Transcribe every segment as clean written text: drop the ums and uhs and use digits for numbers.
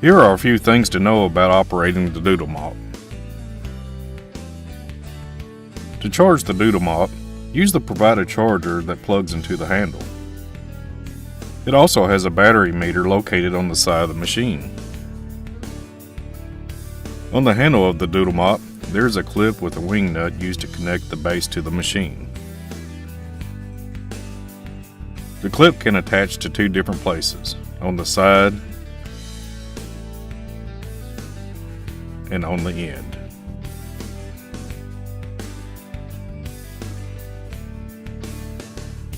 Here are a few things to know about operating the Doodle Mop. To charge the Doodle Mop, use the provided charger that plugs into the handle. It also has a battery meter located on the side of the machine. On the handle of the Doodle Mop, there is a clip with a wing nut used to connect the base to the machine. The clip can attach to two different places, on the side and on the end.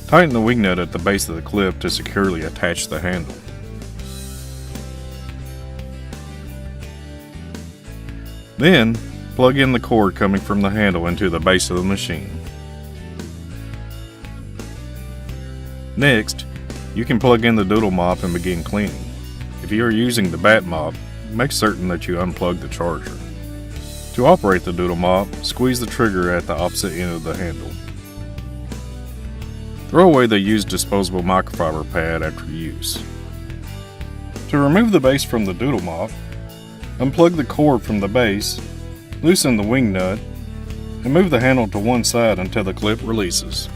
Tighten the wing nut at the base of the clip to securely attach the handle. Then, plug in the cord coming from the handle into the base of the machine. Next, you can plug in the Doodle Mop and begin cleaning. If you are using the bat mop, make certain that you unplug the charger. To operate the Doodle Mop, squeeze the trigger at the opposite end of the handle. Throw away the used disposable microfiber pad after use. To remove the base from the Doodle Mop, unplug the cord from the base, loosen the wing nut, and move the handle to one side until the clip releases.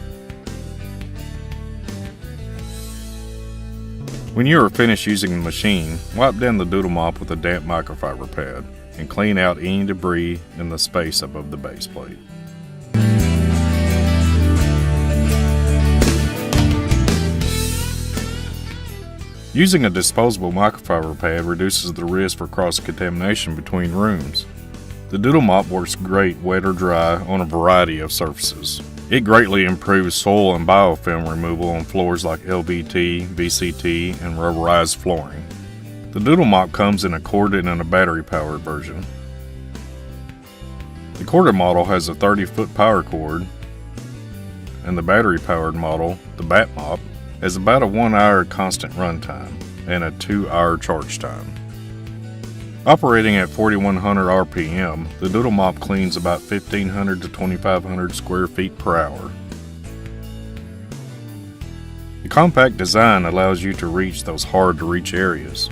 When you are finished using the machine, wipe down the Doodle Mop with a damp microfiber pad and clean out any debris in the space above the base plate. Using a disposable microfiber pad reduces the risk for cross-contamination between rooms. The Doodle Mop works great wet or dry on a variety of surfaces. It greatly improves soil and biofilm removal on floors like LVT, VCT, and rubberized flooring. The Doodle Mop comes in a corded and a battery-powered version. The corded model has a 30-foot power cord, and the battery-powered model, the Bat Mop, has about a 1-hour constant run time and a 2-hour charge time. Operating at 4100 RPM, the Doodle Mop cleans about 1500 to 2500 square feet per hour. The compact design allows you to reach those hard-to-reach areas.